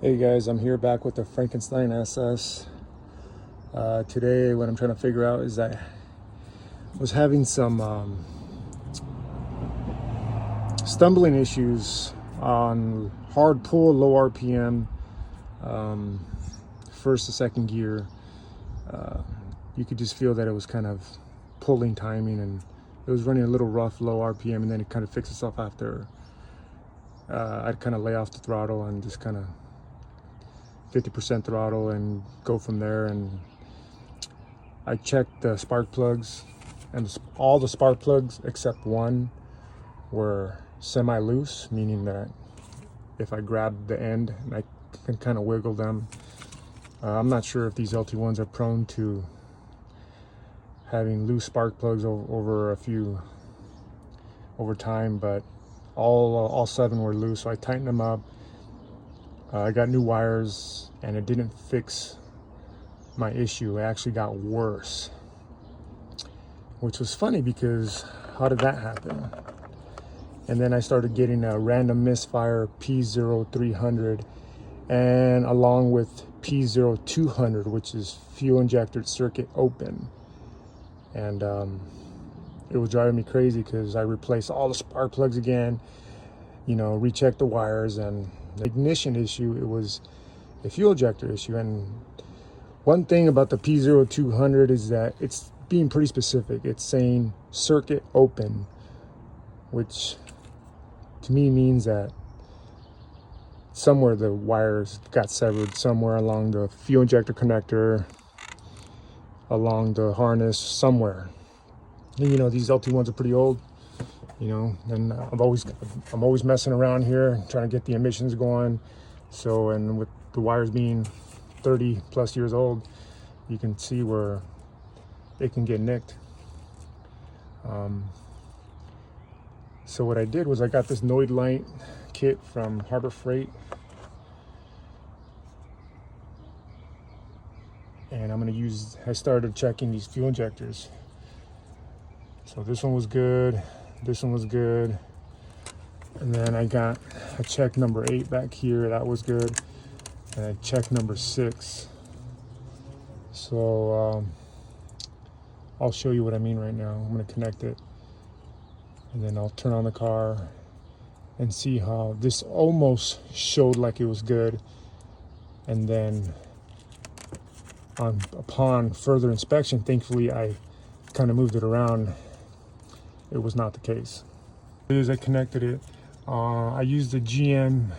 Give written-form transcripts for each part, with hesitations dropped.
Hey guys, I'm here back with the Frankenstein SS. Today what I'm trying to figure out is that I was having some stumbling issues on hard pull, low RPM, first to second gear. You could just feel that it was kind of pulling timing, and it was running a little rough, low RPM, and then it kind of fixed itself after I'd kind of lay off the throttle and just kind of 50% throttle and go from there. And I checked the spark plugs, and all the spark plugs except one were semi-loose, meaning that if I grabbed the end, I can kind of wiggle them. I'm not sure if these LT1s are prone to having loose spark plugs over time, but all 7 were loose, so I tightened them up. I got new wires, and it didn't fix my issue. It actually got worse, which was funny because how did that happen? And then I started getting a Random Misfire P0300, and along with P0200, which is Fuel Injector circuit open. And it was driving me crazy because I replaced all the spark plugs again, rechecked the wires, and the ignition issue, it was a fuel injector issue. And one thing about the P0200 is that it's being pretty specific. It's saying circuit open, which to me means that somewhere the wires got severed, somewhere along the fuel injector connector, along the harness, somewhere. And these LT1s are pretty old, and I'm always messing around here trying to get the emissions going. So, and with the wires being 30 plus years old, you can see where they can get nicked. So what I did was I got this noid light kit from Harbor Freight, and I started checking these fuel injectors. So this one was good, this one was good, and then I checked number 8 back here, that was good, and I checked number 6. So I'll show you what I mean right now. I'm going to connect it, and then I'll turn on the car and see how this almost showed like it was good, and then upon further inspection, thankfully I kind of moved it around. It was not the case. As I connected it, I used the GM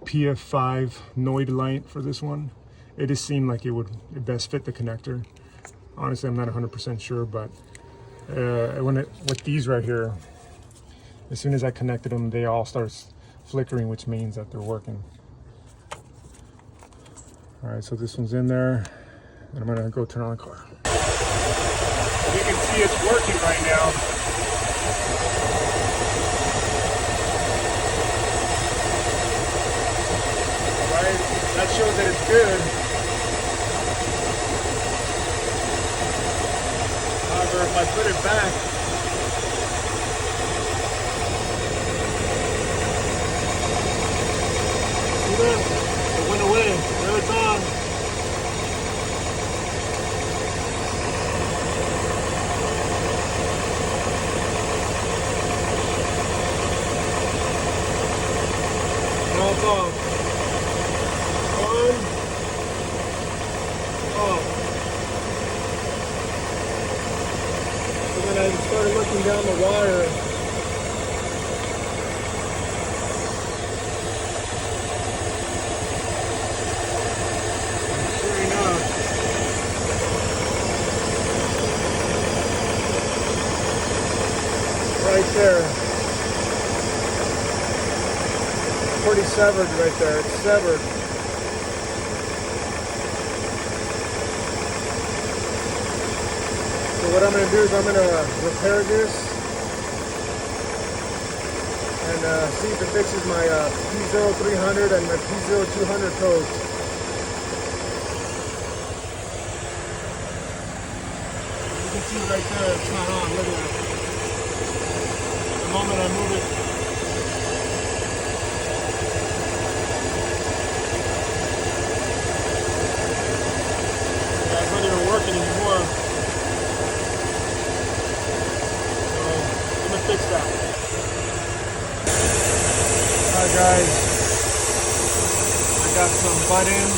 PF5 noid light for this one. It just seemed like it would best fit the connector. Honestly, I'm not 100% sure, but with these right here, as soon as I connected them, they all start flickering, which means that they're working. All right, so this one's in there, and I'm gonna go turn on the car. You can see it's working right now. All right, that shows that it's good. However, if I put it back, see that? It went away. There it's on. Now it's off. On. Off. So when I started looking down the wire, sure enough, right there. Pretty severed right there. It's severed. So what I'm going to do is I'm going to repair this and see if it fixes my P0300 and my P0200 codes. You can see right there it's not on. Look at it. The moment I move it, Alright guys, I got some butt ends,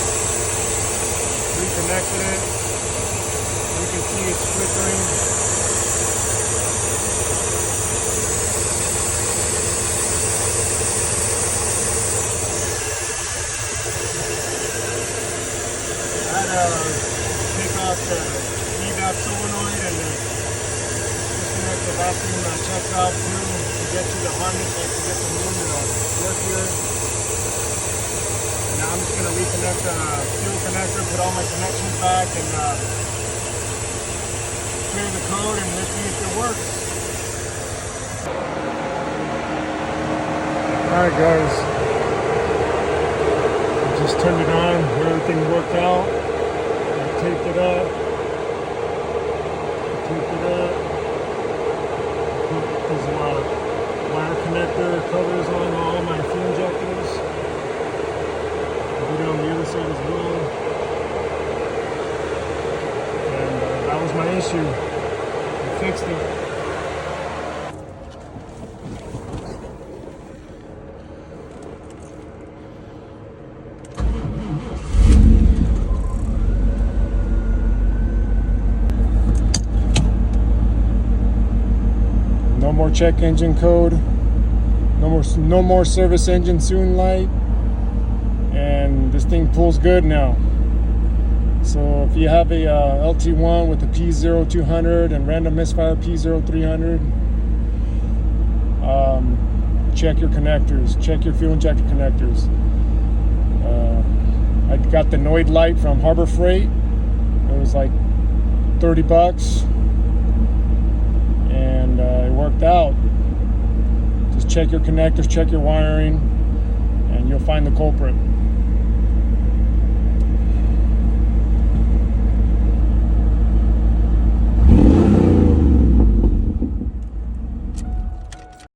reconnected it. You can see it's flickering. I had to take off the VOILA solenoid and disconnect the vacuum check valve too to get to the harness so I can get the moon to work here. Now I'm just going to reconnect the fuel connector, put all my connections back, and clear the code, and let's see if it works. Alright guys, I just turned it on, everything worked out. I taped it up. Put these wire connector covers on all my fuel injectors. I'll do it on the other side as well. And that was my issue. I fixed it. No more check engine code. No more service engine soon light. And this thing pulls good now. So if you have a LT1 with the P0200 and Random Misfire P0300, check your connectors. Check your fuel injector connectors. I got the noid light from Harbor Freight. It was like 30 bucks. And it worked out. Just check your connectors, check your wiring, and you'll find the culprit.